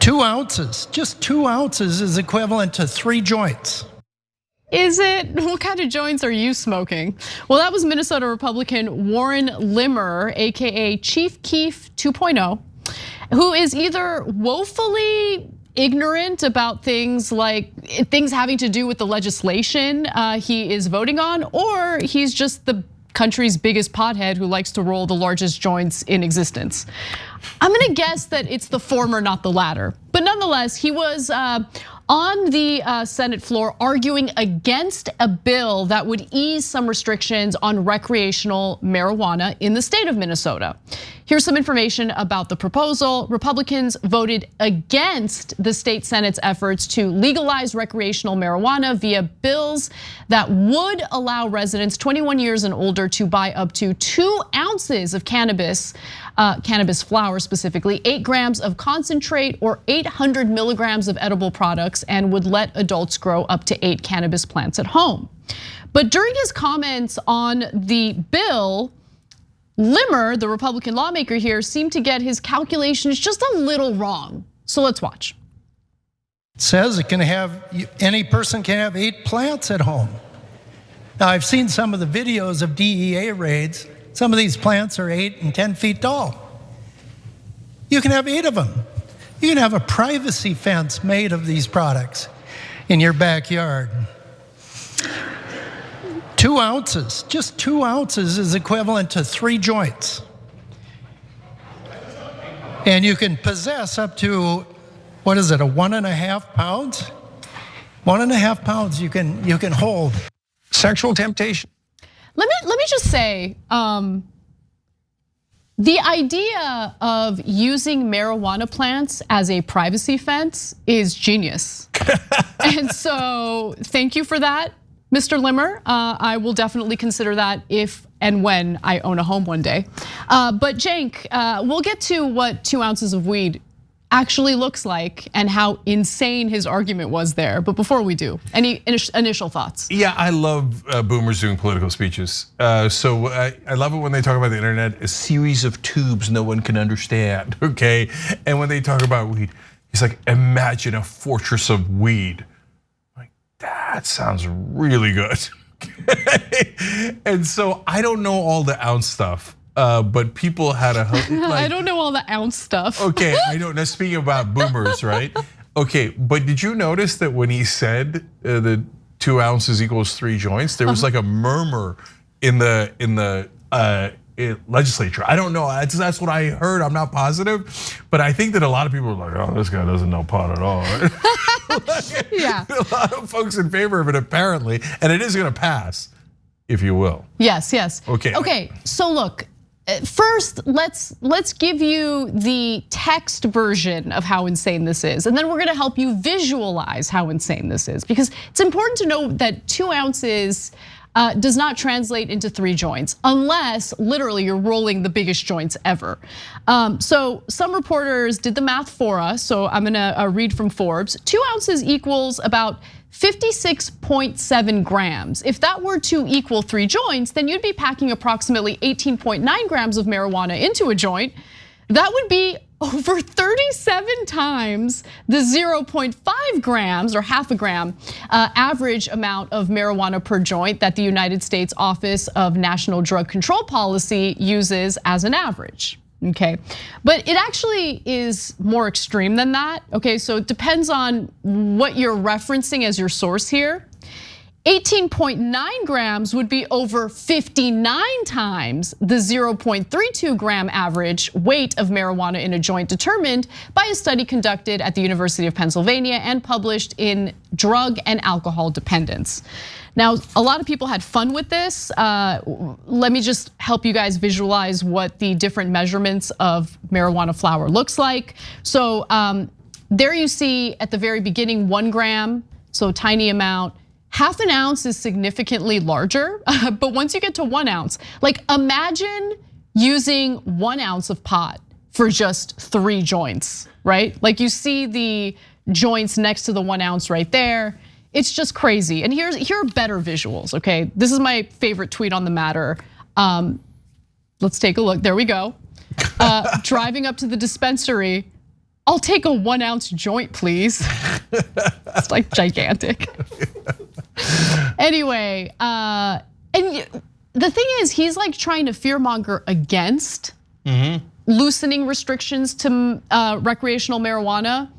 2 ounces, just 2 ounces is equivalent to 3 joints. Is it? What kind of joints are you smoking? Well, that was Minnesota Republican Warren Limmer, AKA Chief Keef 2.0, who is either woefully ignorant about things having to do with the legislation he is voting on, or he's just the country's biggest pothead who likes to roll the largest joints in existence. I'm gonna guess that it's the former, not the latter. But nonetheless, he was on the Senate floor arguing against a bill that would ease some restrictions on recreational marijuana in the state of Minnesota. Here's some information about the proposal. Republicans voted against the state Senate's efforts to legalize recreational marijuana via bills that would allow residents 21 years and older to buy up to 2 ounces of cannabis flower specifically, 8 grams of concentrate or 800 milligrams of edible products, and would let adults grow up to 8 cannabis plants at home. But during his comments on the bill, Limmer, the Republican lawmaker here, seemed to get his calculations just a little wrong. So let's watch. It says any person can have 8 plants at home. Now, I've seen some of the videos of DEA raids. Some of these plants are 8 and 10 feet tall. You can have 8 of them. You can have a privacy fence made of these products in your backyard. 2 ounces, just 2 ounces is equivalent to 3 joints. And you can possess up to, what is it, a 1.5 pounds? 1.5 pounds you can hold. Sexual temptation. Let me just say, the idea of using marijuana plants as a privacy fence is genius. And so thank you for that, Mr. Limmer. I will definitely consider that if and when I own a home one day. But Cenk, we'll get to what 2 ounces of weed actually looks like and how insane his argument was there. But before we do, any initial thoughts? Yeah, I love boomers doing political speeches. So I love it when they talk about the internet, a series of tubes no one can understand, okay? And when they talk about weed, he's like, imagine a fortress of weed. Like, that sounds really good. And so I don't know all the ounce stuff. But people had a I don't know all the ounce stuff. Okay, I don't know. Speaking about boomers, right? Okay, but did you notice that when he said the 2 ounces equals 3 joints, there was like a murmur in the legislature. I don't know. That's what I heard. I'm not positive, but I think that a lot of people are like, "Oh, this guy doesn't know pot at all." Right? Yeah, a lot of folks in favor of it apparently, and it is going to pass, if you will. Yes. Okay. Okay. So look. First, let's give you the text version of how insane this is, and then we're gonna help you visualize how insane this is, because it's important to note that 2 ounces does not translate into 3 joints, unless literally you're rolling the biggest joints ever. So some reporters did the math for us, so I'm gonna read from Forbes. 2 ounces equals about 56.7 grams. If that were to equal 3 joints, then you'd be packing approximately 18.9 grams of marijuana into a joint. That would be over 37 times the 0.5 grams or half a gram average amount of marijuana per joint that the United States Office of National Drug Control Policy uses as an average. Okay, but it actually is more extreme than that. Okay, so it depends on what you're referencing as your source here. 18.9 grams would be over 59 times the 0.32 gram average weight of marijuana in a joint, determined by a study conducted at the University of Pennsylvania and published in Drug and Alcohol Dependence. Now, a lot of people had fun with this. Let me just help you guys visualize what the different measurements of marijuana flower looks like. So there you see at the very beginning 1 gram, so tiny amount. Half an ounce is significantly larger, but once you get to 1 ounce, like imagine using 1 ounce of pot for just 3 joints, right? Like you see the joints next to the 1 ounce right there. It's just crazy. And here are better visuals, okay? This is my favorite tweet on the matter. Let's take a look, there we go. Driving up to the dispensary, I'll take a 1 ounce joint, please. It's like gigantic. Anyway, and the thing is, he's like trying to fearmonger against loosening restrictions to recreational marijuana.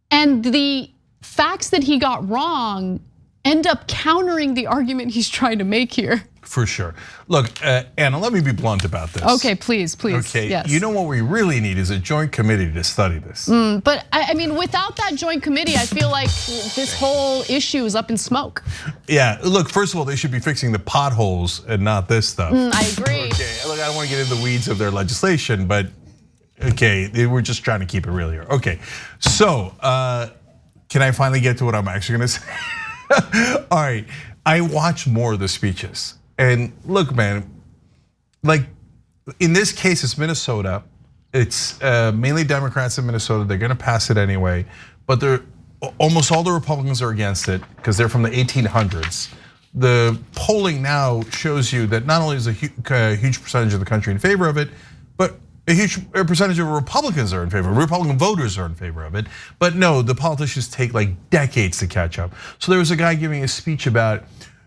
And the facts that he got wrong end up countering the argument he's trying to make here. For sure. Look, Anna, let me be blunt about this. Okay, please. Okay, yes. you know what we really need is a joint committee to study this. But I mean, without that joint committee, I feel like this whole issue is up in smoke. Yeah, look, first of all, they should be fixing the potholes and not this stuff. I agree. Okay, look, I don't want to get into the weeds of their legislation, but okay, we're just trying to keep it real here. Okay, so can I finally get to what I'm actually gonna say? All right, I watched more of the speeches. And look, man, like in this case, it's Minnesota. It's mainly Democrats in Minnesota. They're gonna pass it anyway, but almost all the Republicans are against it because they're from the 1800s. The polling now shows you that not only is a huge percentage of the country in favor of it, but a huge percentage of Republicans are in favor. Republican voters are in favor of it. But no, the politicians take like decades to catch up. So there was a guy giving a speech about,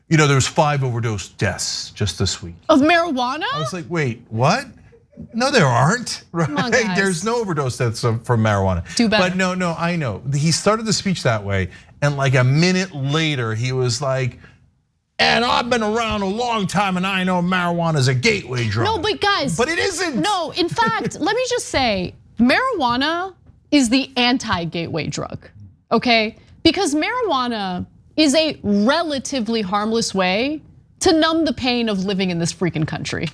there was 5 overdose deaths just this week. Of marijuana? I was like, wait, what? No, there aren't. Right? Come on, guys. There's no overdose deaths from marijuana. Do better. But no, I know. He started the speech that way, and like a minute later, he was like, and I've been around a long time and I know marijuana is a gateway drug. No, but guys. But it isn't. No, in fact, let me just say, marijuana is the anti-gateway drug, okay? Because marijuana is a relatively harmless way to numb the pain of living in this freaking country.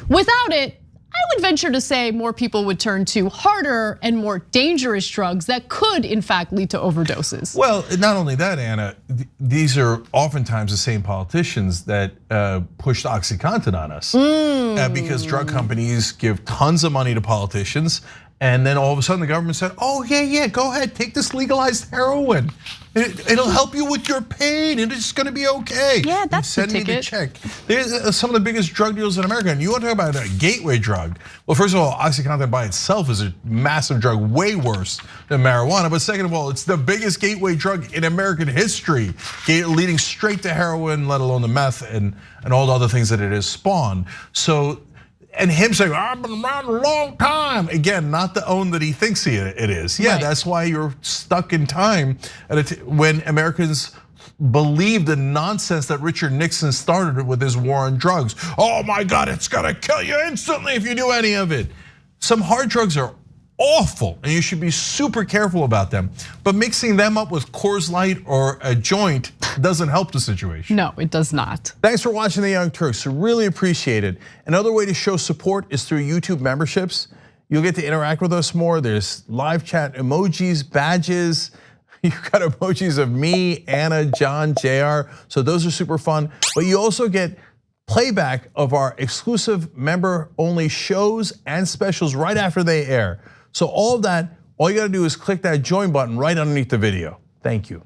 Without it, I would venture to say more people would turn to harder and more dangerous drugs that could in fact lead to overdoses. Well, not only that, Anna, these are oftentimes the same politicians that pushed OxyContin on us. Because drug companies give tons of money to politicians, and then all of a sudden the government said, oh yeah, go ahead, take this legalized heroin. It'll help you with your pain and it's gonna be okay. Yeah, that's the ticket. Send me the check. There's some of the biggest drug deals in America, and you want to talk about a gateway drug. Well, first of all, OxyContin by itself is a massive drug, way worse than marijuana. But second of all, it's the biggest gateway drug in American history, leading straight to heroin, let alone the meth and all the other things that it has spawned. So, and him saying, I've been around a long time. Again, not the own that he thinks it is. Yeah, right. That's why you're stuck in time when Americans believe the nonsense that Richard Nixon started with his war on drugs. Oh my God, it's gonna kill you instantly if you do any of it. Some hard drugs are awful and you should be super careful about them. But mixing them up with Coors Light or a joint doesn't help the situation. No, it does not. Thanks for watching the Young Turks, really appreciate it. Another way to show support is through YouTube memberships. You'll get to interact with us more. There's live chat emojis, badges. You've got emojis of me, Anna, John, JR. So those are super fun. But you also get playback of our exclusive member-only shows and specials right after they air. So all of that, all you gotta do is click that join button right underneath the video. Thank you.